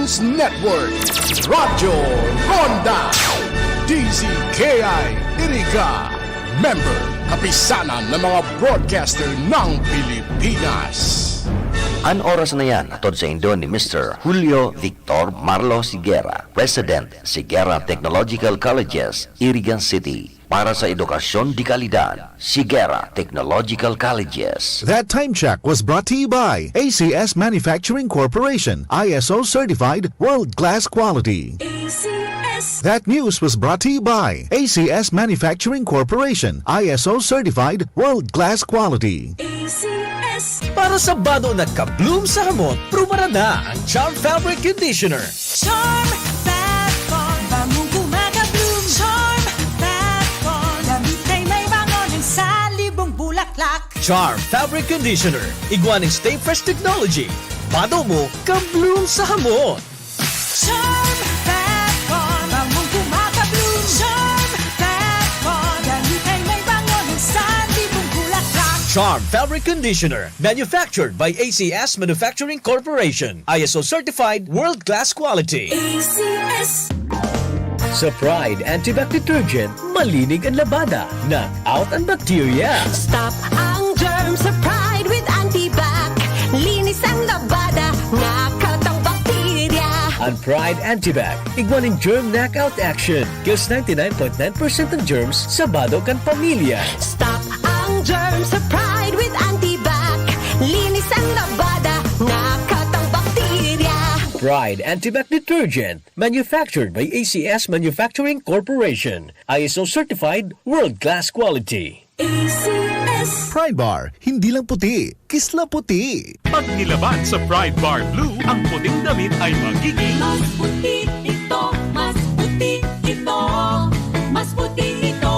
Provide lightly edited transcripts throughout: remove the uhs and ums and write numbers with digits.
News Network, Radyo Ronda, DZKI Iriga, member kapisanan ng mga broadcaster ng Pilipinas. An oras na yan, atod sa Indo ni Mr. Julio Victor Marlo Siguera, President, Siguera Technological Colleges, Iriga City. Para sa edukasyon di kalidad, Siguera Technological Colleges. That time check was brought to you by ACS Manufacturing Corporation, ISO certified world-class quality. ACS. That news was brought to you by ACS Manufacturing Corporation, ISO certified world-class quality. ACS. Para sa bado nagka-bloom sa hamot, prumara na ang Charm Fabric Conditioner. Charm Fat Bond, bamong gumagabloom. Charm Fat Bond, damit ay may bangon sa libong bulaklak. Charm Fabric Conditioner. Iguaning Stay Fresh Technology. Bado mo, ka-bloom sa hamot. Charm Fat Bond, bamong gumagabloom. Charm Fat Bond, damit ay may bangon sa libong bulaklak. Charm Fabric Conditioner. Manufactured by ACS Manufacturing Corporation. ISO certified world-class quality. ACS. Sa Pride Antibac Detergent, malinig ang labada. Knock out ang bacteria. Stop ang germs sa Pride with Antibac. Linis ang labada, knockout ang bakterya. Ang Pride Antibac, iguaning germ knockout action. Kills 99.9% ng germs sa bado kan pamilya. Stop ang germs sa Pride with Antibac. Linis ang labada, knockout ang bakterya. Pride Antibac Detergent, manufactured by ACS Manufacturing Corporation. ISO certified world-class quality. ACS. Pride Bar, hindi lang puti, kisla puti. Pag nilaban sa Pride Bar Blue, ang puting damit ay magiging Mas puti ito, mas puti ito, mas puti ito.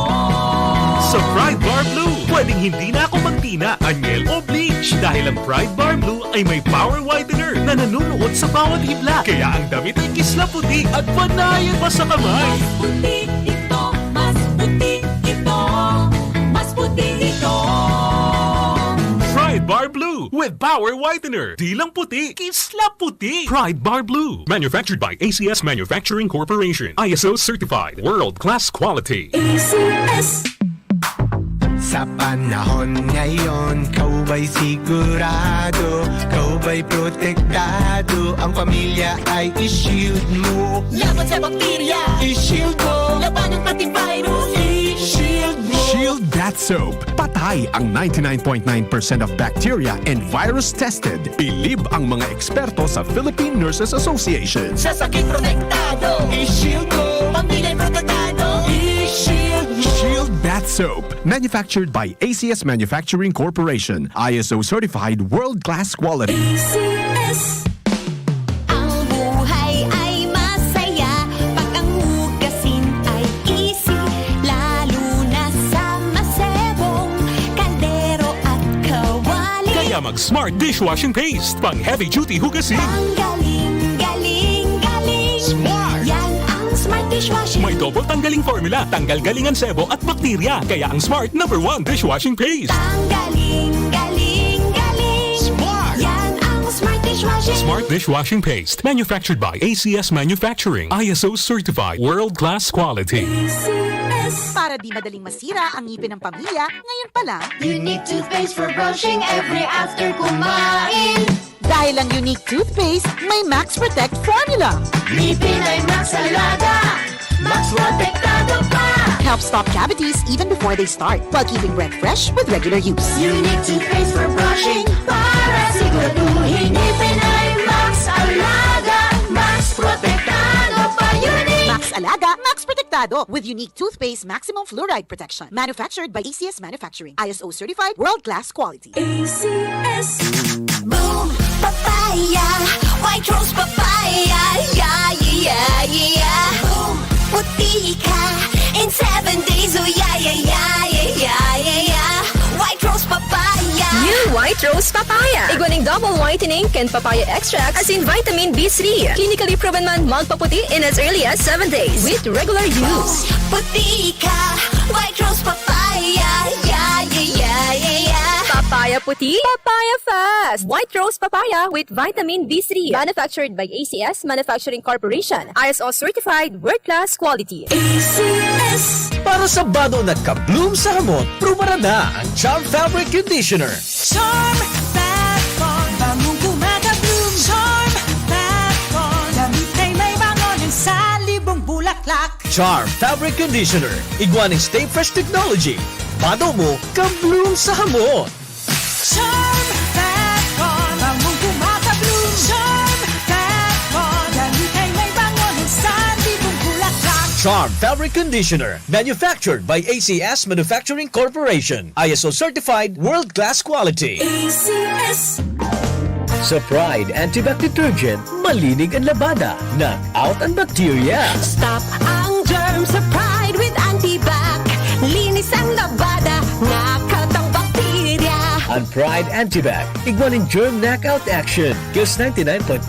sa Pride Bar Blue. Pwedeng hindi na ako magtina, anyel o bleach dahil ang Pride Bar Blue ay may power whitener na nanunuot sa bawat hibla. Kaya ang damit ay kisla puti at panayan pa sa kamay. Mas puti ito, mas puti ito, mas puti ito. Pride Bar Blue with power whitener. Di lang puti, kisla puti. Pride Bar Blue. Manufactured by ACS Manufacturing Corporation. ISO certified. World-class quality. ACS. Sa panahon ngayon, kau ba'y sigurado? Kau ba'y protektado? Ang pamilya ay i-shield mo. Laban sa bakterya, I-shield mo. laban ng pati virus. I-shield mo. Shield That Soap. Patay ang 99.9% of bacteria and virus tested. Bilib ang mga eksperto sa Philippine Nurses Association. Sa sakit protektado, I-shield mo. pamilya'y protektado. I-shield mo. Shield That Soap. Manufactured by ACS Manufacturing Corporation. ISO certified world-class quality. ACS. Ang buhay ay masaya pag ang hugasin ay easy, lalo na sa masebong kaldero at kawali. Kaya mag-smart dishwashing paste. Pang heavy-duty hugasin. Ang galing, galing, galing. Smart! Yan ang smart dishwashing. May double tanggaling formula. Tanggal galingan sebo at bakterya. Kaya ang Smart #1 dishwashing paste. Ang galing, galing, galing. Smart! Yan ang smart dishwashing. Smart dishwashing paste. Manufactured by ACS Manufacturing. ISO certified. World-class quality. ACS. Para di madaling masira ang ngipin ng pamilya, ngayon pa lang, Unique toothpaste for brushing every after kumain. dahil ang unique toothpaste, may Max Protect formula. Ngipin ay Max Alaga, Max Protektado pa. Helps stop cavities even before they start, while keeping breath fresh with regular use. Unique toothpaste for brushing para siguraduhin ngipin ay Max Alaga, Max Protektado pa. Unique. Max Alaga, Max Protectado with unique toothpaste maximum fluoride protection. Manufactured by ACS Manufacturing. ISO certified, world-class quality. ACS. Boom, papaya, white rose papaya, yeah, yeah, yeah. Boom, puti ka in 7 days, oh yeah, yeah, yeah, yeah, yeah, yeah. White rose papaya. New White Rose Papaya. Iguaning double whitening and papaya extract as in vitamin B3. Clinically proven man magpaputi in as early as 7 days with regular use. Puti ka, white rose papaya, yeah, yeah, yeah, yeah, yeah. Papaya Papaya puti, papaya fast. White rose papaya with vitamin B3. Manufactured by ACS Manufacturing Corporation. ISO certified world-class quality. ACS. Para sa bado nagka-bloom sa hamon, prumara na ang Charm Fabric Conditioner. Charm Fat Bond, bangong kumaka-bloom. Charm Fat Bond, damit ay may bangonin sa libong bulaklak. Charm Fabric Conditioner. Iguaning Stay Fresh Technology. Bado mo, ka-bloom sa hamon. Charm Fat Bond, bangong kumaka-bloom. Charm Fat Bond, damit ay may bangonin sa libong bulaklak. Charm Fabric Conditioner. Manufactured by ACS Manufacturing Corporation. ISO certified world-class quality. ACS. Sa Pride Antibac Detergent, malinig ang labada. Knock out ang bacteria. Stop ang germs sa Pride with Antibac. Linis ang labada, knockout ang bakterya. Ang Pride Antibac, iguaning germ knockout action. Kills 99.9%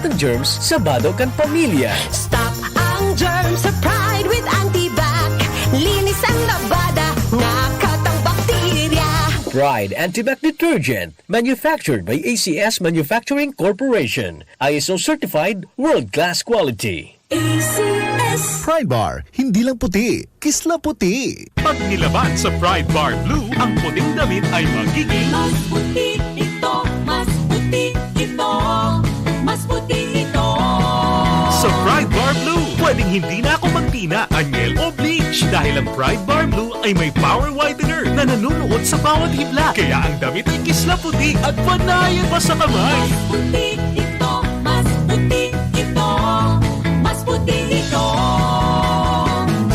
ng germs sa bado kan pamilya. Stop ang germs sa Pride with Antibac. Linis ang labada, knockout ang bakterya. Pride Antibac Detergent, manufactured by ACS Manufacturing Corporation. ISO certified world-class quality. ACS. Pride Bar, hindi lang puti, kisla puti. Pag nilaban sa Pride Bar Blue, ang puting damit ay magiging Mas puti ito, mas puti ito, mas puti ito. sa Pride Bar Blue. Pwedeng hindi na ako magtina, anyel o bleach dahil ang Pride Bar Blue ay may power whitener na nanunuot sa bawat hibla. Kaya ang damit ay kisla puti at panayan pa sa kamay. Mas puti ito, mas puti ito, mas puti ito.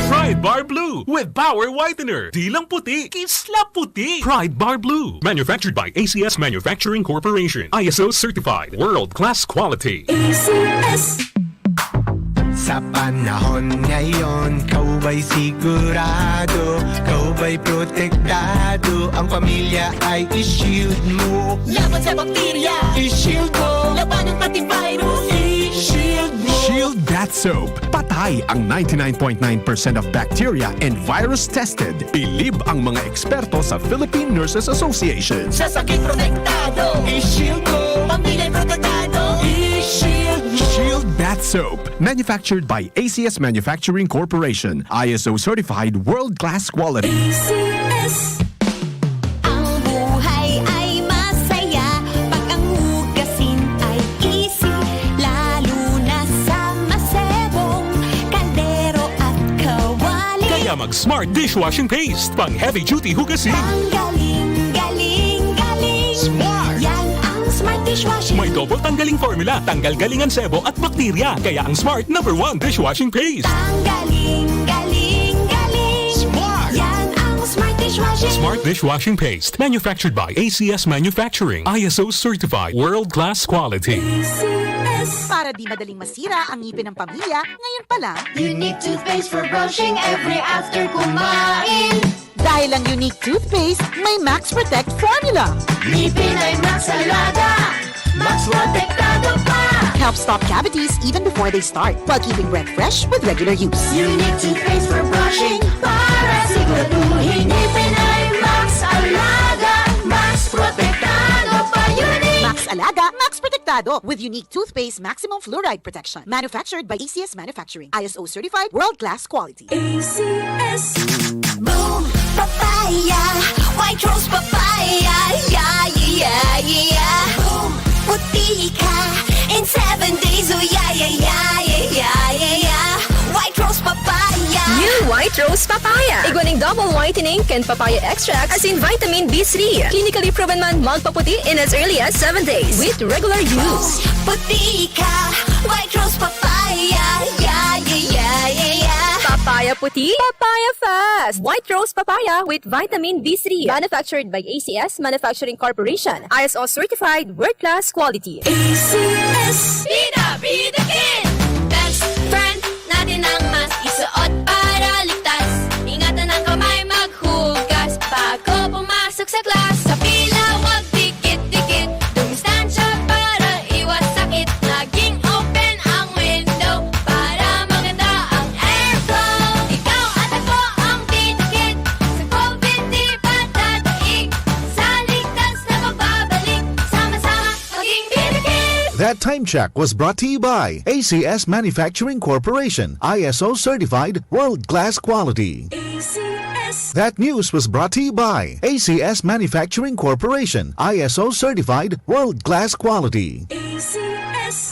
Pride Bar Blue with power whitener. Di lang puti, kisla puti. Pride Bar Blue. Manufactured by ACS Manufacturing Corporation. ISO certified. World-class quality. ACS. Sa panahon ngayon, kau ba'y sigurado? Kau ba'y protektado? Ang pamilya ay i-shield mo. Laban sa bakterya, I-shield mo. labanan pati virus. I-shield mo. Shield That Soap. Patay ang 99.9% of bacteria and virus tested. Bilib ang mga eksperto sa Philippine Nurses Association. Sa sakit protektado, I-shield mo. pamilya protektado. I-shield mo. Shield That Soap. Manufactured by ACS Manufacturing Corporation. ISO certified world-class quality. ACS. Ang buhay ay masaya pag ang hugasin ay easy, lalo na sa masebong kaldero at kawali. Kaya mag-smart dishwashing paste. Pang heavy-duty hugasin. Ang galing, galing, galing. Smart! Yan ang smart dishwashing. May double tanggaling formula. Tanggal galingan sebo at bakterya. Kaya ang Smart #1 dishwashing paste. Ang galing, galing, galing. Smart! Yan ang smart dishwashing. Smart dishwashing paste. Manufactured by ACS Manufacturing. ISO certified. World-class quality. ACS. Para di madaling masira ang ngipin ng pamilya, ngayon pa lang, Unique toothpaste for brushing every after kumain. dahil ang unique toothpaste, may Max Protect formula. Ngipin ay Max Alaga, Max Protektado pa. Helps stop cavities even before they start, while keeping breath fresh with regular use. Unique toothpaste for brushing para siguraduhin ngipin ay Max Alaga, Max Protektado pa. Unique. Max Alaga, Max Protectado with unique toothpaste maximum fluoride protection. Manufactured by ACS Manufacturing. ISO certified world-class quality. ACS. Boom, papaya, white rose papaya, yeah, yeah, yeah. Boom, puti ka in 7 days, oh yeah, yeah, yeah, yeah, yeah, yeah. White rose papaya. New White Rose Papaya. Iguaning double whitening and papaya extract as in vitamin B3. Clinically proven man magpaputi in as early as 7 days with regular use. Puti ka, white rose papaya, yeah, yeah, yeah, yeah, yeah. Papaya puti, papaya fast. White Rose Papaya with vitamin B3. Manufactured by ACS Manufacturing Corporation. ISO certified world-class quality. ACS. Bida, bida kin! Best friend natin ang mas isuot para ligtas. Ingatan ang kamay maghugas bago pumasok sa class. Sa pila, wag dikit-dikit. Dumistansya para iwas sakit. Laging open ang window para maganda ang airflow. Ikaw at ako ang didikit. Sa COVID di pa tataig. Sa ligtas Time check was brought to you by ACS Manufacturing Corporation, ISO certified world-class quality. That news was brought to you by ACS Manufacturing Corporation, ISO certified world-class quality.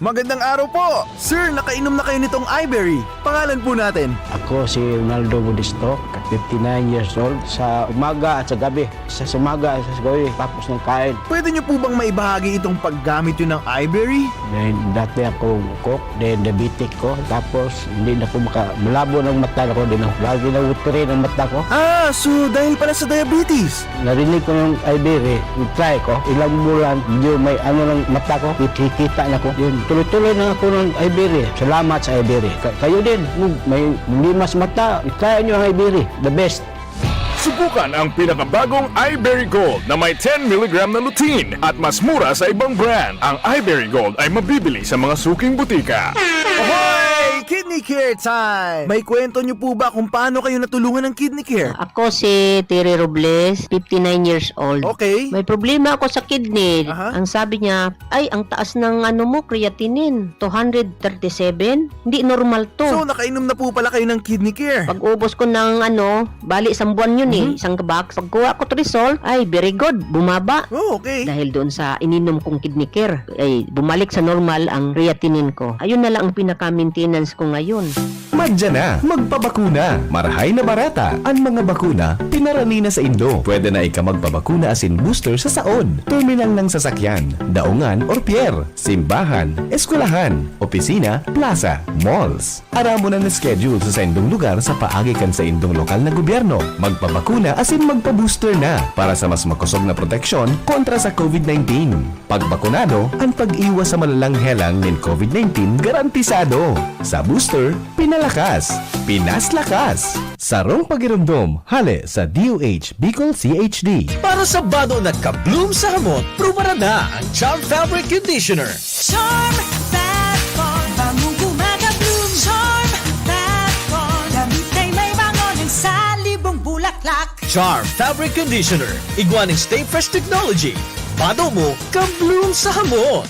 Magandang araw po! Sir, nakainom na kayo nitong iBerry. Pangalan po natin? Ako si Ronaldo Budisto, 59 years old. Sa umaga at sa gabi. Sa umaga at sa gabi, tapos ng kain. Pwede niyo po bang maibahagi itong paggamit yun ng iBerry? Then, dati ako cook, then diabetic ko. Tapos, hindi na ko malabo ng mata ko. Lagi na watery ng mata ko. Ah, so dahil pala sa diabetes. Narinig ko ng iBerry, try ko. Ilang bulan, medyo may ano ng mata ko. Kikita na ko. Yun, tuloy-tuloy na ako ng iBerry. Salamat sa iBerry. Kayo din, may limas mata. Try nyo ang iBerry. The best. Subukan ang pinakabagong iBerry Gold na may 10 mg na lutein at mas mura sa ibang brand. Ang iBerry Gold ay mabibili sa mga suking butika. Ahoy! Kidney Care time! May kwento niyo po ba kung paano kayo natulungan ng Kidney Care? Ako si Terry Robles, 59 years old. Okay. May problema ako sa kidney. Ang sabi niya, ay, ang taas ng creatinine, 237. Hindi normal to. So, nakainom na po pala kayo ng Kidney Care? Pag ubos ko ng bali isang buwan yun isang box. Pagkuha ko Trisol, ay, very good, bumaba. Oh, okay. Dahil doon sa ininom kong Kidney Care, ay, bumalik sa normal ang creatinine ko. Ayun na lang ang pinaka-maintenance ko ngayon. Madya na, magpabakuna. Marahay na barata. Ang mga bakuna, pinarani na sa Indo. Pwede na ika magpabakuna asin booster sa saon, terminal ng sasakyan, daungan or pier, simbahan, eskwelahan, opisina, plaza, malls. Aramo na schedule sa indong lugar sa paagikan sa indong lokal na gobyerno. Magpabakuna asin magpa-booster na para sa mas makusog na proteksyon kontra sa COVID-19. Pagbakunado, ang pag-iwas sa malalang helang ng COVID-19 garantisado. Sa booster, pinalakas, pinaslakas. Sarong pagiramdom, hale sa DOH Bicol CHD. Para sa bado na ka-bloom sa hamon, prumara na ang Charm Fabric Conditioner. Charm Fat Con, bangong gumagabloom. Charm Fat Con, damit ay may bango ng salibong bulaklak. Charm Fabric Conditioner. Iguaning Stay Fresh Technology. Bado mo, ka-bloom sa hamon.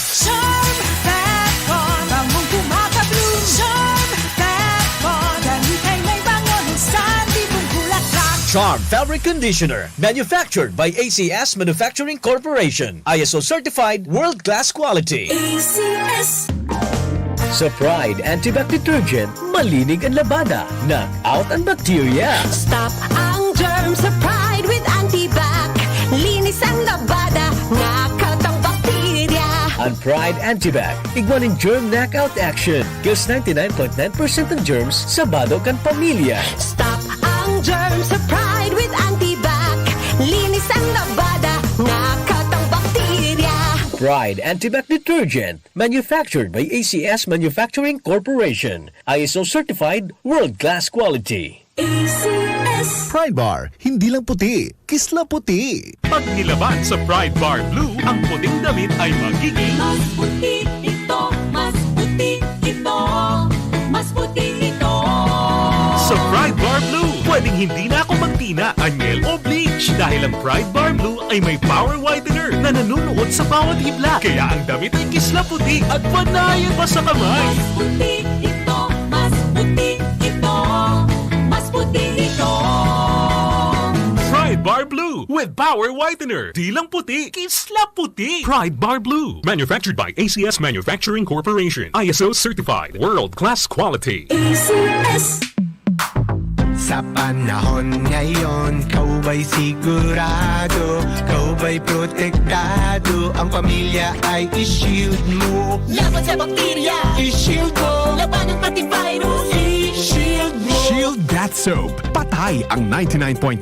Charm Fat Con, bangong gumagabloom. Charm Fat Con, damit ay may bango ng salibong bulaklak. Charm Fabric Conditioner. Manufactured by ACS Manufacturing Corporation. ISO certified world-class quality. ACS. Sa Pride Antibac Detergent, malinig ang labada. Knock out ang bacteria. Stop ang germs sa Pride with Antibac. Linis ang labada, knockout ang bakterya. Ang Pride Antibac, iguaning germ knockout action. Kills 99.9% ng germs sa bado kan pamilya. Stop ang germs sa Pride with Antibac. Linis ang labada, knockout ang bakterya. Pride Antibac Detergent, manufactured by ACS Manufacturing Corporation. ISO certified world-class quality. ACS. Pride Bar, hindi lang puti, kisla puti. Pag nilaban sa Pride Bar Blue, ang puting damit ay magiging Mas puti ito, mas puti ito, mas puti ito. sa Pride Bar Blue. Pwedeng hindi na ako magtina, anyel o bleach dahil ang Pride Bar Blue ay may power whitener na nanunuot sa bawat hibla. Kaya ang damit ay kisla puti at panayan pa sa kamay. Mas puti ito, mas puti ito, mas puti ito. Pride Bar Blue with power whitener. Di lang puti, kisla puti. Pride Bar Blue. Manufactured by ACS Manufacturing Corporation. ISO certified. World-class quality. ACS. Sa panahon ngayon, kau ba'y sigurado? Kau ba'y protektado? Ang pamilya ay i-shield mo. Laban sa bakterya, I-shield mo. laban ng antivirus, I-shield mo. Shield That Soap. Patay ang 99.9%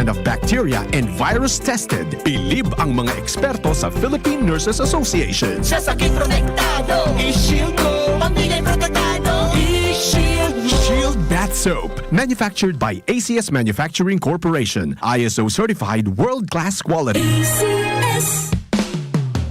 of bacteria and virus tested. Bilib ang mga eksperto sa Philippine Nurses Association. sa sakit protektado. I-shield mo. Pamilya'y protektado. I-shield mo. Shield That Soap. Manufactured by ACS Manufacturing Corporation. ISO certified world-class quality. ACS.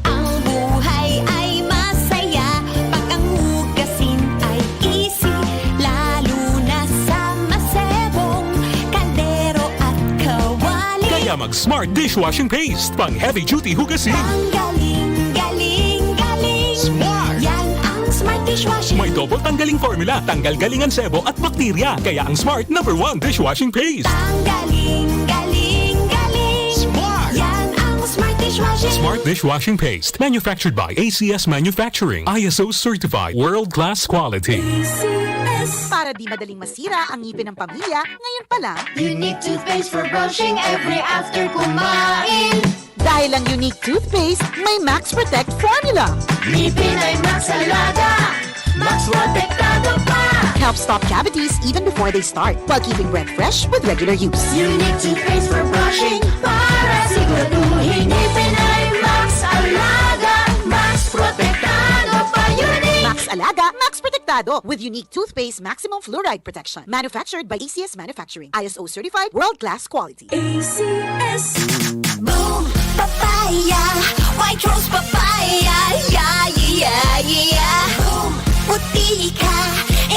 Ang buhay ay masaya pag ang hugasin ay easy, lalo na sa masebong kaldero at kawali. Kaya mag-smart dishwashing paste. Pang heavy-duty hugasin. Ang galing, galing, galing. May double tanggaling formula, tanggal galingan sebo at bakterya. Kaya ang Smart #1 dishwashing paste. Galing, galing, galing. Smart! Yan ang Smart Dishwashing. Smart dishwashing paste, manufactured by ACS Manufacturing, ISO certified, world-class quality. Para di madaling masira ang ngipin ng pamilya, ngayon pa lang, Unique toothpaste for brushing every after kumain. dahil ang unique toothpaste, may Max Protect formula. Ngipin ay Max Alaga, Max Protektado pa. Helps stop cavities even before they start, while keeping breath fresh with regular use. Unique toothpaste for brushing para siguraduhin ngipin ay Max Alaga, Max Protektado pa. Unique Max Alaga, Max Protectado with unique toothpaste maximum fluoride protection. Manufactured by ACS Manufacturing. ISO certified world-class quality. ACS. Boom, papaya, white rose papaya, yeah, yeah, yeah. Boom, puti ka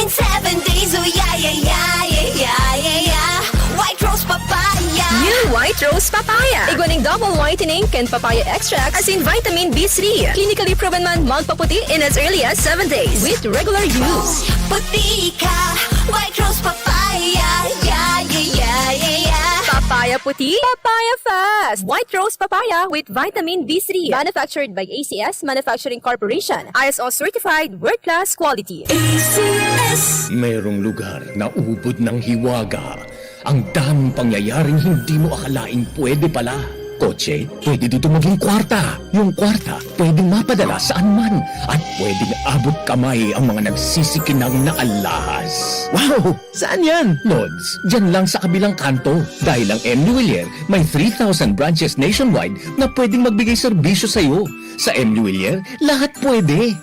in 7 days, oh yeah, yeah, yeah, yeah, yeah, yeah. White rose papaya. New White Rose Papaya. Iguaning double whitening and papaya extract as in vitamin B3. Clinically proven man magpaputi in as early as 7 days with regular use. Puti ka, white rose papaya, yeah, yeah, yeah, yeah, yeah. Papaya puti, papaya fast. White Rose Papaya with vitamin B3. Manufactured by ACS Manufacturing Corporation. ISO certified world-class quality. ACS. Mayroong lugar na ubod ng hiwaga. Ang daming pangyayaring hindi mo akalaing pwede pala. Kotse, pwede dito maging kwarta. Yung kwarta, pwedeng mapadala saan man. At pwedeng abot kamay ang mga nagsisikinang na alahas. Wow! Saan yan? Lods, dyan lang sa kabilang kanto. Dahil ang M. Luwilier may 3,000 branches nationwide na pwedeng magbigay serbisyo sa'yo. Sa M. Luwilier, lahat pwede.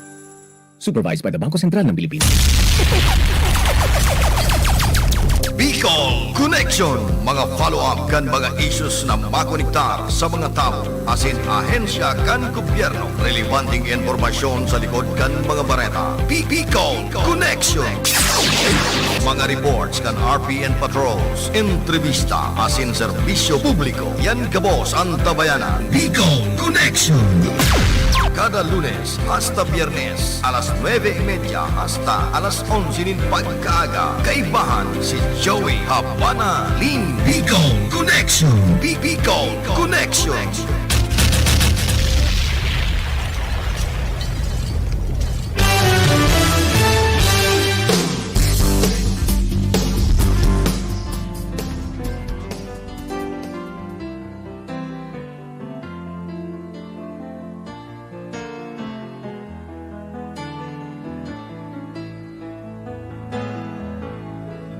Supervised by the Bangko Sentral ng Pilipinas. Bicol Connection, mga follow-up kan mga issues na makonektar sa mga tao asin ahensya kan gobyerno, relevanteng informasyon sa likod kan mga bareta. Bicol Connection, mga reports kan RPN patrols, entrevista asin serbisyo publiko. Yan kabos ang tabayanan. Bicol Connection. Kada Lunes hasta Biyernes, alas 9:30 hasta alas 11 nin pagkaaga. Kaibahan si Joey Habana Ling. Bicol Connection. Bicol Connection.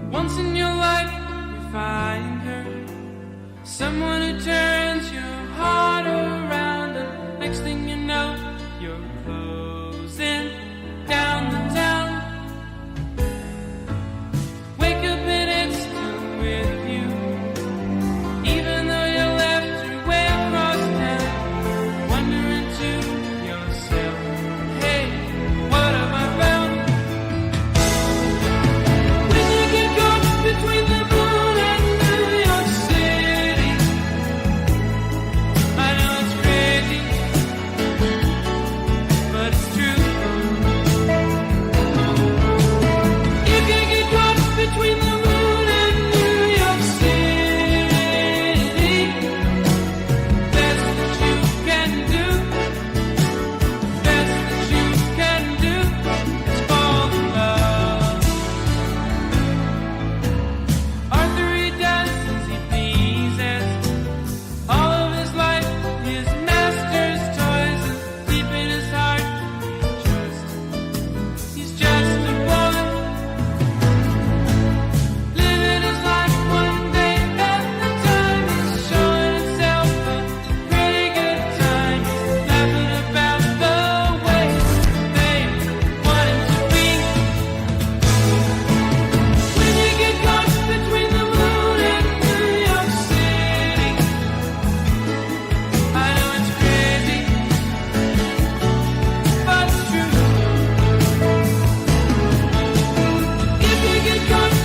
Once in your life, you find her, someone who turns your heart.